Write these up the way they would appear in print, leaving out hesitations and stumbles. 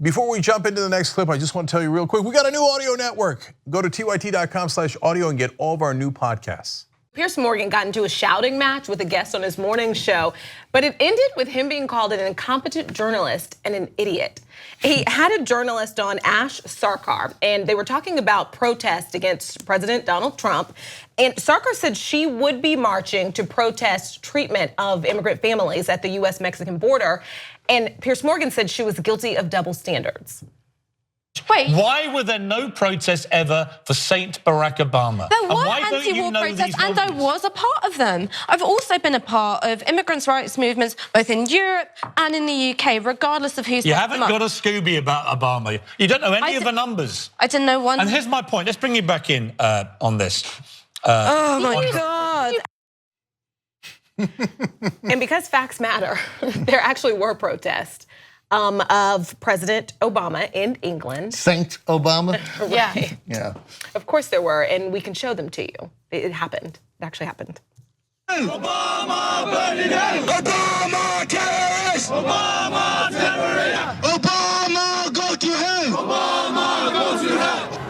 Before we jump into the next clip, I just want to tell you real quick, we got a new audio network. Go to tyt.com/audio and get all of our new podcasts. Piers Morgan got into a shouting match with a guest on his morning show, but it ended with him being called an incompetent journalist and an idiot. He had a journalist on, Ash Sarkar, and they were talking about protests against President Donald Trump. And Sarkar said she would be marching to protest treatment of immigrant families at the US-Mexican border. And Piers Morgan said she was guilty of double standards. Wait. Why were there no protests ever for Saint Barack Obama? There were anti-war protests, and I was a part of them. I've also been a part of immigrants' rights movements, both in Europe and in the UK, regardless of who's. You haven't got a Scooby about Obama. You don't know any of the numbers. I didn't know one. And here's my point. Let's bring you back in on this. Oh my God. And because facts matter, there actually were protests of President Obama in England. Saint Obama? Right. Yeah. Of course there were, and we can show them to you. It happened. It actually happened. Obama, president! Obama, terrorist! Obama, terrorist! Obama, go to hell! Obama, go to hell!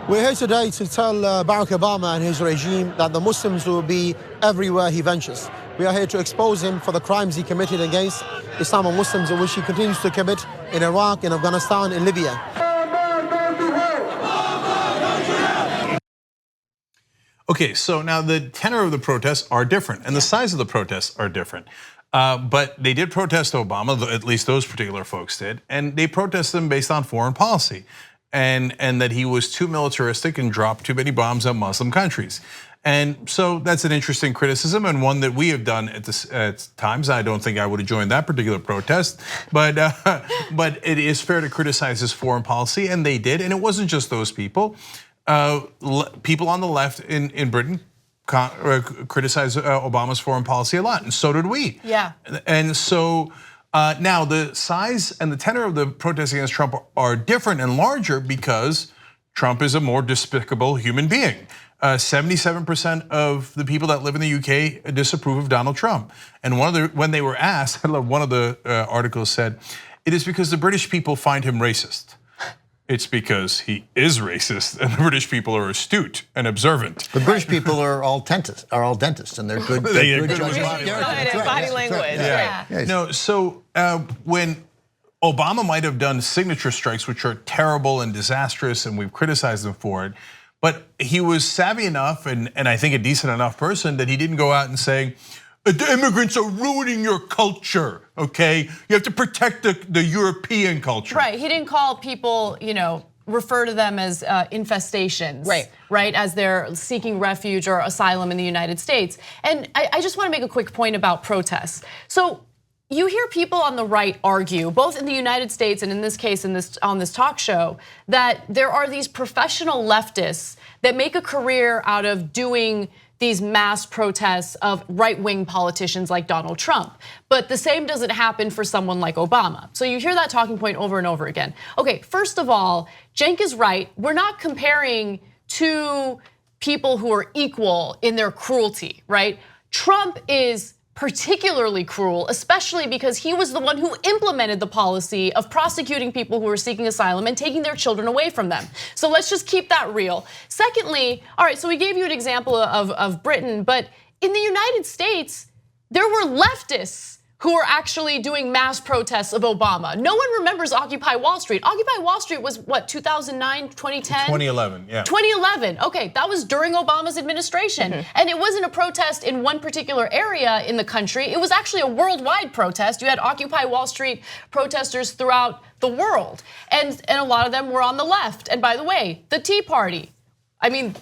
We're here today to tell Barack Obama and his regime that the Muslims will be everywhere he ventures. We are here to expose him for the crimes he committed against Islam and Muslims, which he continues to commit in Iraq, in Afghanistan, in Libya. Okay, so now the tenor of the protests are different and the size of the protests are different. But they did protest Obama, at least those particular folks did, and they protested him based on foreign policy and that he was too militaristic and dropped too many bombs on Muslim countries. And so that's an interesting criticism and one that we have done at times. I don't think I would have joined that particular protest, but it is fair to criticize his foreign policy, and they did. And it wasn't just those people. People on the left in Britain criticized Obama's foreign policy a lot, and so did we. Yeah. And so now the size and the tenor of the protests against Trump are different and larger because Trump is a more despicable human being. 77% of the people that live in the UK disapprove of Donald Trump. And when they were asked, one of the articles said, it is because the British people find him racist. It's because he is racist, and the British people are astute and observant. The British people are all dentists, and they're good. They're good judges of body language. Yeah. No, so when Obama might have done signature strikes, which are terrible and disastrous, and we've criticized him for it, but he was savvy enough and I think a decent enough person that he didn't go out and say, the immigrants are ruining your culture, okay? You have to protect the European culture. Right, he didn't call people, refer to them as infestations. Right, as they're seeking refuge or asylum in the United States. And I just wanna make a quick point about protests. So you hear people on the right argue, both in the United States and in this case on this talk show, that there are these professional leftists that make a career out of doing these mass protests of right-wing politicians like Donald Trump. But the same doesn't happen for someone like Obama. So you hear that talking point over and over again. Okay, first of all, Cenk is right. We're not comparing two people who are equal in their cruelty, right? Trump is particularly cruel, especially because he was the one who implemented the policy of prosecuting people who are seeking asylum and taking their children away from them. So let's just keep that real. Secondly, all right, so we gave you an example of Britain, but in the United States, there were leftists who were actually doing mass protests of Obama. No one remembers Occupy Wall Street. Occupy Wall Street was what, 2009, 2010? 2011, yeah. 2011, okay, that was during Obama's administration. And it wasn't a protest in one particular area in the country. It was actually a worldwide protest. You had Occupy Wall Street protesters throughout the world. And a lot of them were on the left. And by the way, the Tea Party. I mean,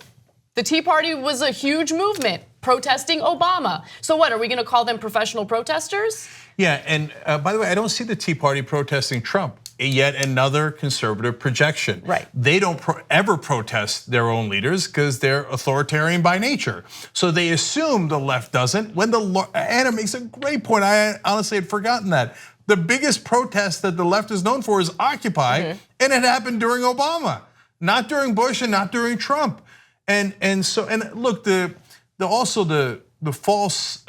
the Tea Party was a huge movement protesting Obama. So what, are we gonna call them professional protesters? Yeah, and by the way, I don't see the Tea Party protesting Trump. Yet another conservative projection. Right. They don't ever protest their own leaders because they're authoritarian by nature. So they assume the left doesn't. When Anna makes a great point, I honestly had forgotten that. The biggest protest that the left is known for is Occupy, and it happened during Obama, not during Bush and not during Trump. And look, the false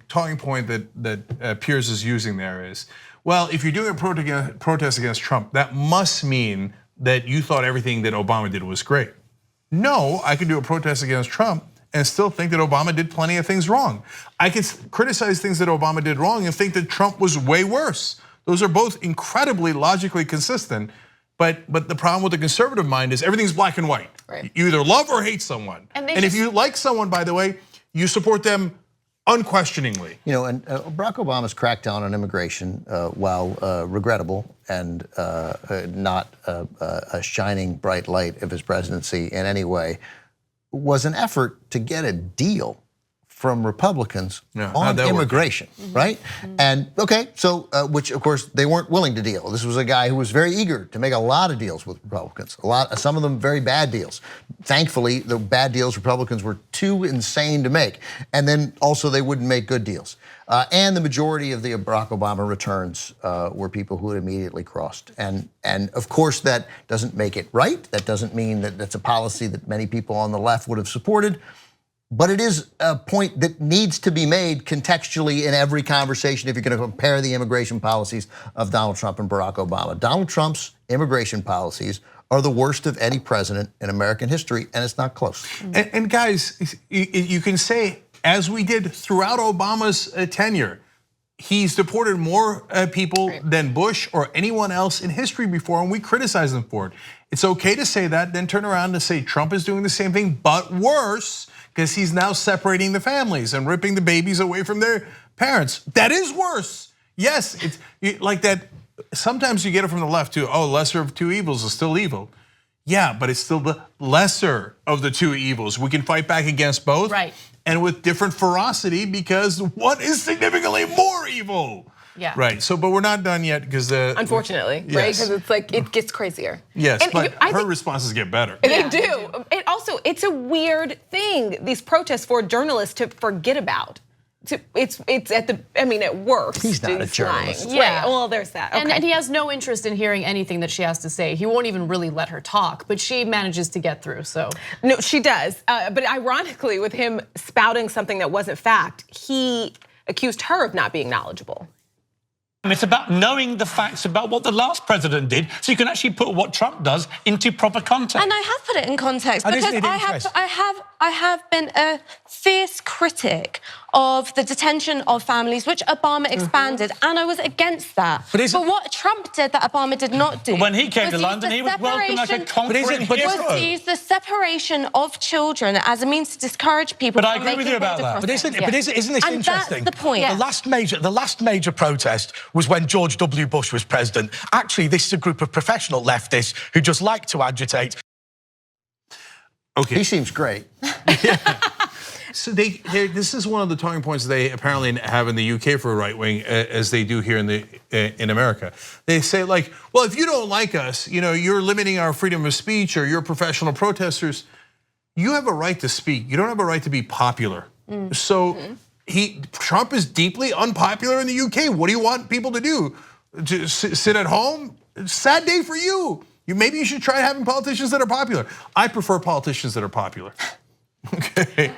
talking point that Piers is using there is, well, if you're doing a protest against Trump, that must mean that you thought everything that Obama did was great. No, I could do a protest against Trump and still think that Obama did plenty of things wrong. I can criticize things that Obama did wrong and think that Trump was way worse. Those are both incredibly logically consistent. But the problem with the conservative mind is everything's black and white. Right. You either love or hate someone. And if you like someone, by the way, you support them unquestioningly. You know, and Barack Obama's crackdown on immigration, while regrettable and not a shining bright light of his presidency in any way, was an effort to get a deal from Republicans on immigration, right? And okay, so which of course they weren't willing to deal. This was a guy who was very eager to make a lot of deals with Republicans, some of them very bad deals. Thankfully, the bad deals Republicans were too insane to make, and then also they wouldn't make good deals. And the majority of the Barack Obama returns were people who had immediately crossed. And of course that doesn't make it right. That doesn't mean that that's a policy that many people on the left would have supported. But it is a point that needs to be made contextually in every conversation if you're going to compare the immigration policies of Donald Trump and Barack Obama. Donald Trump's immigration policies are the worst of any president in American history, and it's not close. And guys, you can say, as we did throughout Obama's tenure, he's deported more people than Bush or anyone else in history before, and we criticize him for it. It's okay to say that, then turn around and say Trump is doing the same thing, but worse, because he's now separating the families and ripping the babies away from their parents. That is worse. Yes, it's like that. Sometimes you get it from the left too. Oh, lesser of two evils is still evil. Yeah, but it's still the lesser of the two evils. We can fight back against both. Right. And with different ferocity because one is significantly more evil. Yeah. Right. So, but we're not done yet because unfortunately, right? Because it's like it gets crazier. Yes, and but her responses get better. They do. It also, it's a weird thing. These protests for journalists to forget about. It's at the, I mean, at worst. He's not a journalist. Yeah. Right. Well, there's that. Okay. And he has no interest in hearing anything that she has to say. He won't even really let her talk, but she manages to get through. So no, she does. But ironically, with him spouting something that wasn't fact, he accused her of not being knowledgeable. It's about knowing the facts about what the last president did, so you can actually put what Trump does into proper context. And I have put it in context because I have been a fierce critic of the detention of families, which Obama expanded, and I was against that. But what Trump did that Obama did not do. When he came to London, he was welcomed like a conquering hero. Was use the separation of children as a means to discourage people. But I agree with you about that. But isn't this interesting? That's the point. The last major protest was when George W. Bush was president. Actually, this is a group of professional leftists who just like to agitate. Okay. He seems great. So this is one of the talking points they apparently have in the UK for a right wing, as they do here in America. They say like, well, if you don't like us, you're limiting our freedom of speech, or you're professional protesters. You have a right to speak. You don't have a right to be popular. So Trump is deeply unpopular in the UK. What do you want people to do? To sit at home? Sad day for you. Maybe you should try having politicians that are popular. I prefer politicians that are popular. Okay.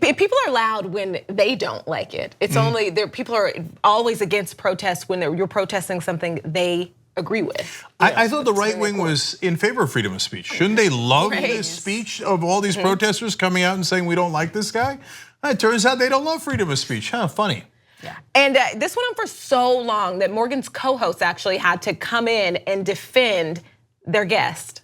People are loud when they don't like it. It's only people are always against protests when you're protesting something they agree with. I thought the right wing was in favor of freedom of speech. Shouldn't they love this speech of all these protesters coming out and saying we don't like this guy? It turns out they don't love freedom of speech. How funny. Yeah. And this went on for so long that Morgan's co-host actually had to come in and defend their guest.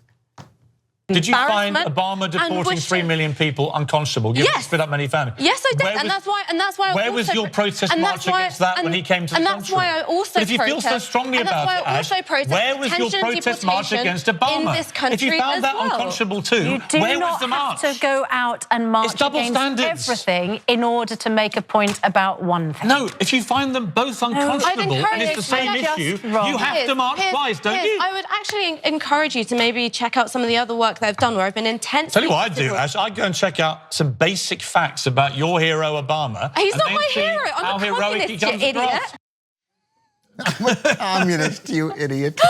Did you find Obama deporting 3 million people unconscionable? You haven't split up many families. Yes, I did, and that's why. Where was your protest march against that when he came to the country? And that's why I also. But if you feel so strongly about it, Ash, where was your protest march against Obama? If you found that unconscionable too, where was the march? You do not have to go out and march against everything in order to make a point about one thing. No, if you find them both unconscionable and it's the same issue, you have to march twice, don't you? I would actually encourage you to maybe check out some of the other work they've done where I've been intensely. Tell you what I'd do, Ash. I'd go and check out some basic facts about your hero, Obama. He's not my hero. I'm a communist, you idiot. I'm a communist, you idiot.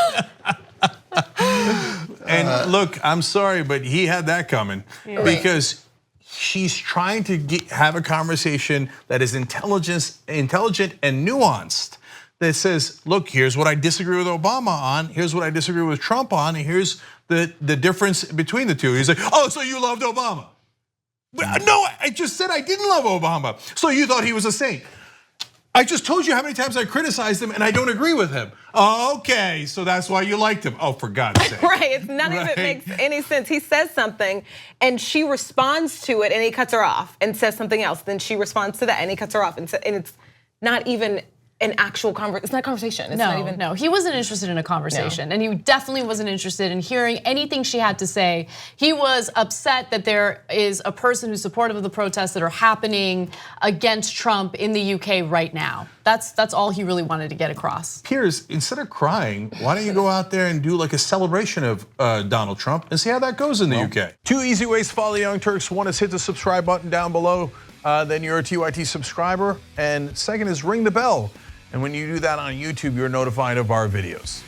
And look, I'm sorry, but he had that coming because she's trying to have a conversation that is intelligent and nuanced. that says, look, here's what I disagree with Obama on, here's what I disagree with Trump on, and here's the difference between the two. He's like, oh, so you loved Obama. No, I just said I didn't love Obama. So you thought he was a saint. I just told you how many times I criticized him and I don't agree with him. Okay, so that's why you liked him. Oh, for God's sake. Right, none of it makes any sense. He says something and she responds to it and he cuts her off and says something else. Then she responds to that and he cuts her off. And it's not even an actual conversation. It's not a conversation. It's not even. No, he wasn't interested in a conversation. And he definitely wasn't interested in hearing anything she had to say. He was upset that there is a person who's supportive of the protests that are happening against Trump in the UK right now. That's all he really wanted to get across. Piers, instead of crying, why don't you go out there and do like a celebration of Donald Trump and see how that goes in the UK? 2 easy ways to follow the Young Turks. One is hit the subscribe button down below. Then you're a TYT subscriber. And second is ring the bell. And when you do that on YouTube, you're notified of our videos.